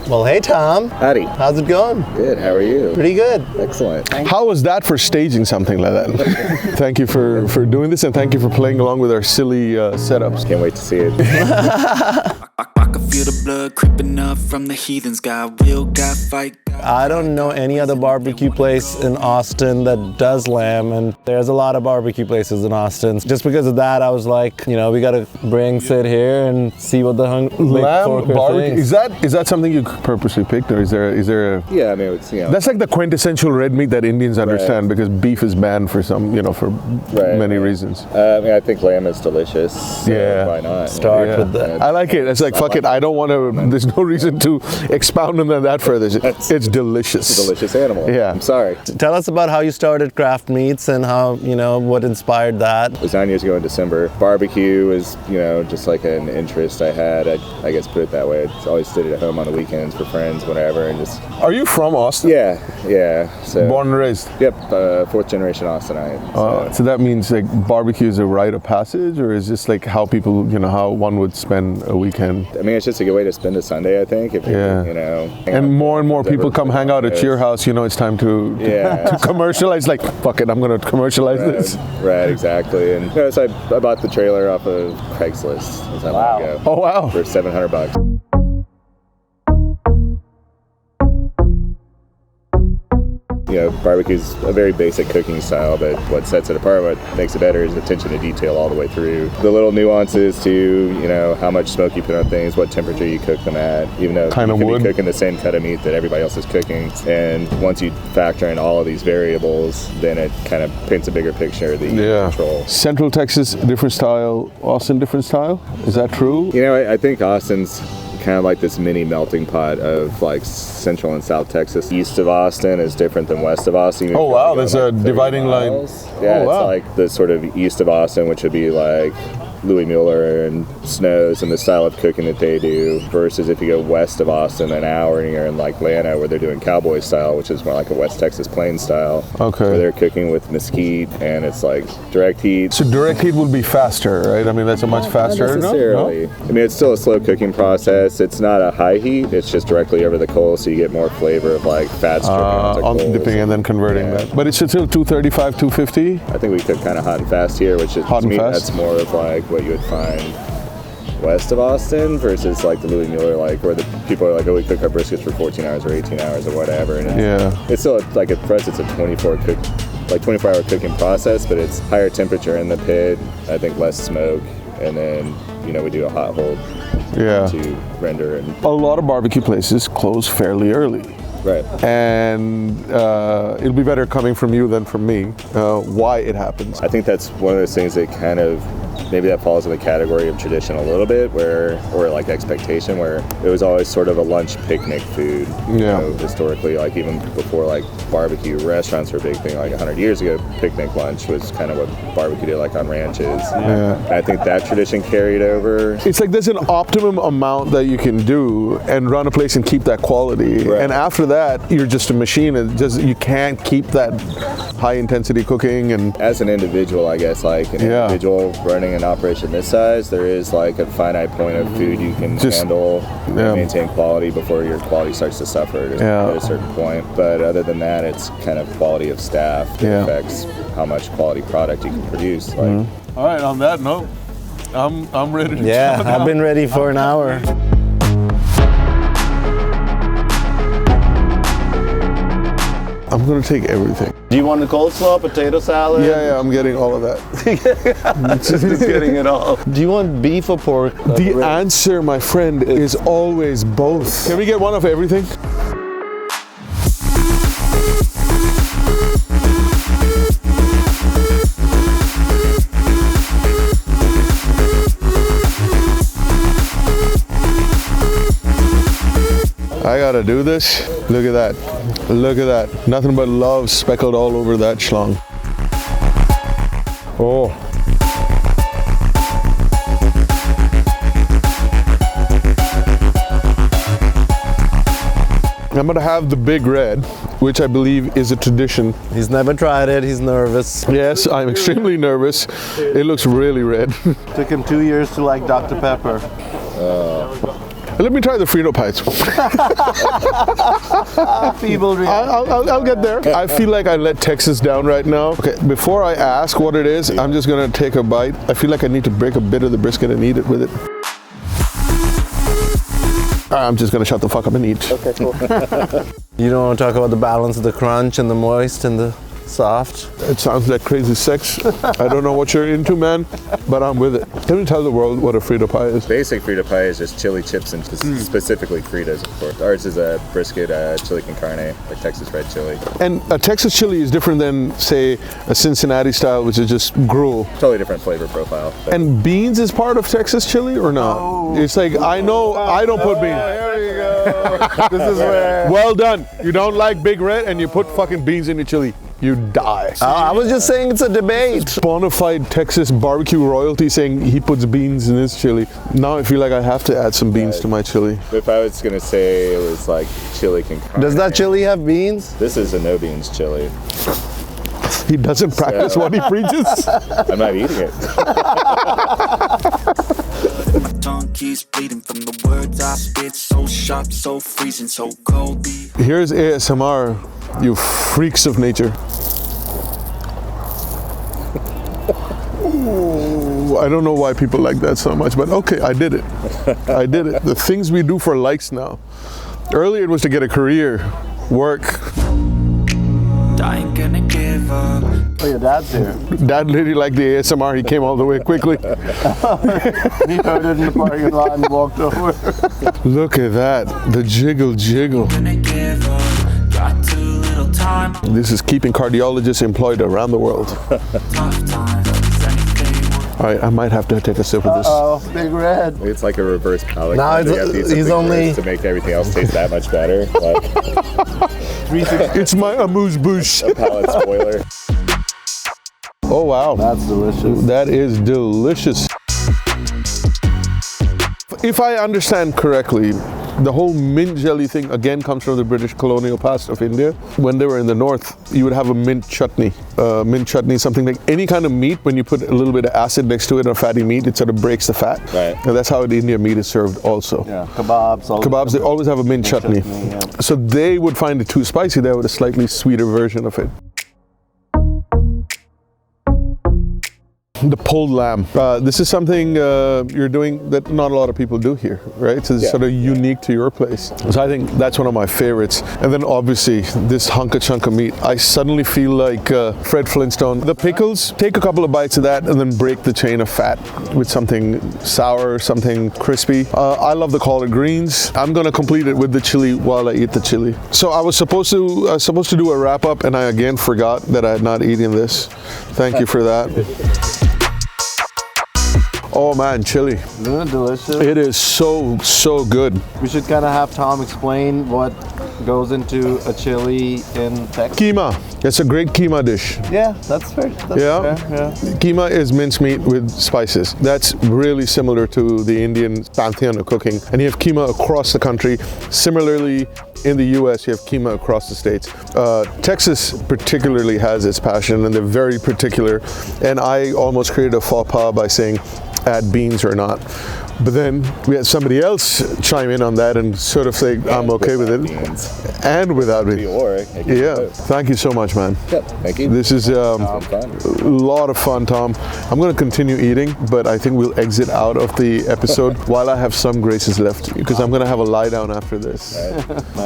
Well, hey Tom. Howdy. How's it going? Good, how are you? Pretty good. Excellent. How was that for staging something like that? Thank you for doing this, and thank you for playing along with our silly setups. Can't wait to see it. I can feel the blood creeping up from the heathens. Got will, got fight. I don't know any other barbecue place in Austin that does lamb, and there's a lot of barbecue places in Austin. Just because of that, I was like, we gotta bring Sid here and see what the Lamb barbecue, is that something you purposely picked, or is there a... Yeah, I mean, it's, That's like the quintessential red meat that Indians understand, because beef is banned for some, for many reasons. I think lamb is delicious. So why not? Start with that. I like it. It's like, fuck it, I don't want to, there's no reason to expound on that further. It's delicious. It's a delicious animal. Yeah. I'm sorry. Tell us about how you started Craft Meats and how, what inspired that. It was 9 years ago in December. Barbecue was, just like an interest I had. I guess put it that way. I always did it at home on the weekends for friends, whatever, and just... Are you from Austin? Yeah. So, born and raised? Yep, fourth generation Austinite. So that means like barbecue is a rite of passage, or is this like how people, how one would spend a weekend? I mean, it's just a good way to spend a Sunday, I think. If and more people come hang out at your house, it's time to commercialize, like, fuck it, I'm going to commercialize this. Right, exactly. And so I bought the trailer off of Craigslist. Ago, oh, wow. For $700. Barbecue's a very basic cooking style, but what sets it apart, what makes it better, is attention to detail all the way through. The little nuances to, how much smoke you put on things, what temperature you cook them at, even though you could be cooking the same cut of meat that everybody else is cooking. And once you factor in all of these variables, then it kind of paints a bigger picture that you can control. Central Texas, different style. Austin, different style? Is that true? I think Austin's kind of like this mini melting pot of like Central and South Texas. East of Austin is different than west of Austin. Oh wow, there's a dividing line. Yeah, it's like the sort of east of Austin, which would be like Louis Mueller and Snow's and the style of cooking that they do, versus if you go west of Austin an hour and you're in like Lana, where they're doing cowboy style, which is more like a West Texas plain style. Okay. Where they're cooking with mesquite and it's like direct heat. So direct heat would be faster, right? I mean, that's a much faster. Not necessarily. No? I mean, it's still a slow cooking process. It's not a high heat. It's just directly over the coal, so you get more flavor of like fats dripping onto dipping and then converting that. But it's still 235, 250. I think we cook kind of hot and fast here, which is hot and fast. That's more of like what you would find west of Austin versus like the Louis Mueller, like where the people are like, oh, we cook our briskets for 14 hours or 18 hours or whatever. And it's still like for us, it's a 24-hour cooking process, but it's higher temperature in the pit. I think less smoke, and then we do a hot hold to render. And a lot of barbecue places close fairly early. Right. And it'll be better coming from you than from me, why it happens. I think that's one of those things that kind of, maybe that falls in the category of tradition a little bit, or like expectation, where it was always sort of a lunch picnic food. Historically, like even before like barbecue restaurants were a big thing, like 100 years ago, picnic lunch was kind of what barbecue did, like on ranches. I think that tradition carried over. It's like there's an optimum amount that you can do and run a place and keep that quality. Right. And after that, you're just a machine, and you can't keep that high intensity cooking. And as an individual, I guess, like an individual running an operation this size, there is like a finite point of food you can handle and maintain quality before your quality starts to suffer at a certain point. But other than that, it's kind of quality of staff that affects how much quality product you can produce. All right, on that note, I'm ready to I've been ready for an hour. I'm gonna take everything. Do you want the coleslaw, potato salad? Yeah, I'm getting all of that. Just getting it all. Do you want beef or pork? The answer, my friend, is always both. Can we get one of everything? I gotta do this. Look at that. Look at that. Nothing but love speckled all over that schlong. Oh. I'm gonna have the big red, which I believe is a tradition. He's never tried it, he's nervous. Yes, I'm extremely nervous. It looks really red. Took him 2 years to like Dr. Pepper. Let me try the frito pies. Feeble I'll get there. I feel like I let Texas down right now. Okay, before I ask what it is, I'm just gonna take a bite. I feel like I need to break a bit of the brisket and eat it with it. I'm just gonna shut the fuck up and eat. Okay, cool. You don't want to talk about the balance of the crunch and the moist and the soft? It sounds like crazy sex. I don't know what you're into, man, but I'm with it. Can you tell the world what a frito pie is? Basic frito pie is just chili chips and specifically fritos, of course. Ours is a brisket, chili con carne, like Texas red chili. And a Texas chili is different than, say, a Cincinnati style, which is just gruel. Totally different flavor profile. And beans is part of Texas chili or not? Oh. It's like, I know I don't put beans. Here we go. This is where... Well done. You don't like Big Red and you put fucking beans in your chili. You die. I was just saying it's a debate. Bonafide Texas barbecue royalty saying he puts beans in his chili. Now I feel like I have to add some beans to my chili. If I was gonna say it was like chili con carne. Does that chili have beans? This is a no beans chili. He doesn't practice what he preaches. I'm not eating it. My tongue keeps bleeding from the words I spit. So sharp, so freezing, so cold. Here's ASMR, you freaks of nature. Ooh, I don't know why people like that so much, but okay, I did it. I did it. The things we do for likes now. Earlier it was to get a career, work. I ain't gonna give up. Oh, your dad's here. Dad really liked the ASMR, he came all the way quickly. He heard it in the parking lot and walked over. Look at that, the jiggle jiggle. Gonna give up. Got too little time. This is keeping cardiologists employed around the world. Tough times. All right, I might have to take a sip of this. Oh, Big Red. It's like a reverse palate. Now he's only to make everything else taste that much better. Like It's my amuse-bouche. a palate spoiler. Oh wow, That's delicious. that is delicious. If I understand correctly, the whole mint jelly thing again comes from the British colonial past of India. When they were in the north, you would have a mint chutney. Mint chutney, something like any kind of meat, when you put a little bit of acid next to it, or fatty meat, it sort of breaks the fat. Right. And that's how the Indian meat is served also. Yeah, kebabs. Kebabs, they always have a mint chutney. yeah. So they would find it too spicy, they would a slightly sweeter version of it. The pulled lamb. This is something you're doing that not a lot of people do here, right? So it's sort of unique to your place. So I think that's one of my favorites. And then obviously this hunk of chunk of meat. I suddenly feel like Fred Flintstone. The pickles, take a couple of bites of that and then break the chain of fat with something sour, something crispy. I love the collard greens. I'm gonna complete it with the chili while I eat the chili. So I was supposed to do a wrap up and I again forgot that I had not eaten this. Thank you for that. Oh man, chili. Isn't it delicious? It is so good. We should kind of have Tom explain what goes into a chili in Texas. Keema. It's a great keema dish. Yeah, that's fair. That's Yeah. fair. Yeah. Keema is mincemeat with spices. That's really similar to the Indian pantheon of cooking. And you have keema across the country. Similarly, in the US, you have keema across the states. Texas particularly has its passion, and they're very particular. And I almost created a faux pas by saying, add beans or not. But then we had somebody else chime in on that and sort of say, I'm okay with it. Beans. And without it. Yeah, Both. thank you so much, man. Yep, thank you. This is a fun. lot of fun, Tom. I'm going to continue eating, but I think we'll exit out of the episode while I have some graces left, because I'm going to have a lie down after this.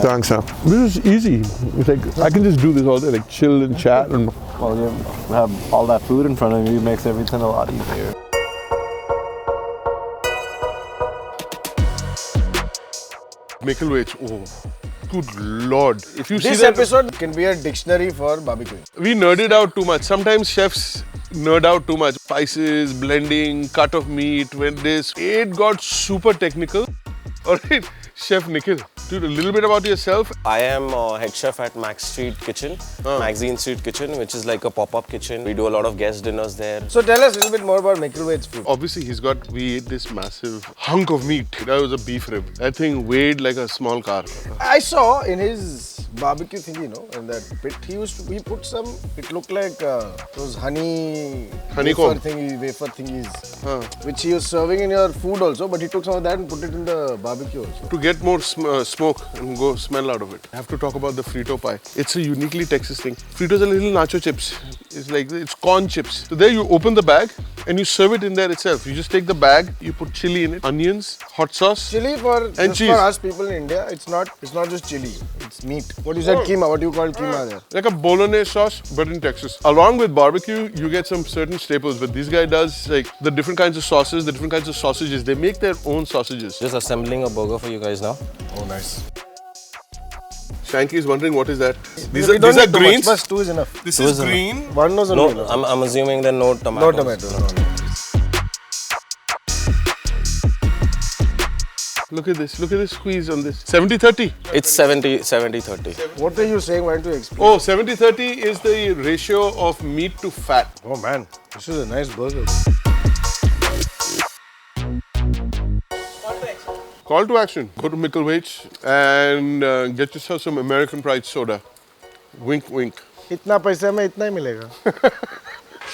Thanks, Sam. This is easy. It's like, I can just do this all day, like chill and chat. And Well, you have all that food in front of you, makes everything a lot easier. Micklethwait, oh, good lord. If you This see that, episode can be a dictionary for barbecuing. we nerded out too much. Sometimes chefs nerd out too much. Spices, blending, cut of meat, when this. It got super technical. All right, Chef Nikhil, dude, a little bit about yourself. I am head chef at Max Street Kitchen, Magazine Street Kitchen, which is like a pop-up kitchen. We do a lot of guest dinners there. So tell us a little bit more about Micklethwait's food. Obviously, we ate this massive hunk of meat. That was a beef rib. That thing weighed like a small car. I saw in his barbecue thingy, in that pit. He put some, it looked like those Honeycomb. wafer thingies, which he was serving in your food also, but he took some of that and put it in the barbecue also. To get more smoke and go smell out of it, I have to talk about the frito pie. It's a uniquely Texas thing. Fritos are little nacho chips. It's corn chips. So there you open the bag and you serve it in there itself. You just take the bag, you put chili in it, onions, hot sauce, Chili and cheese. for us people in India, it's not just chili, it's meat. What you said, keema, what do you call keema there? Like a bolognese sauce, but in Texas. Along with barbecue, you get some certain staples, but this guy does like the different kinds of sauces, the different kinds of sausages. They make their own sausages. Just assembling a burger for you guys now. Oh, nice. Shanky is wondering what is that? These We are don't need too greens. much, but 2 is enough. This is green. One was No, enough. I'm assuming there are no tomatoes. No tomatoes. No. Look at this squeeze on this. 70-30. It's 70-30. What were you saying? Why don't you explain? Oh, 70-30 is the ratio of meat to fat. Oh man, this is a nice burger. Call to action. Go to Micklethwait and get yourself some American Pride soda. Wink, wink. इतना पैसा में इतना ही मिलेगा.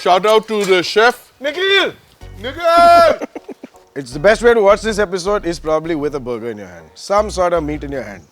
Shout out to the chef. Nikhil! Nikhil! It's the best way to watch this episode is probably with a burger in your hand. Some sort of meat in your hand.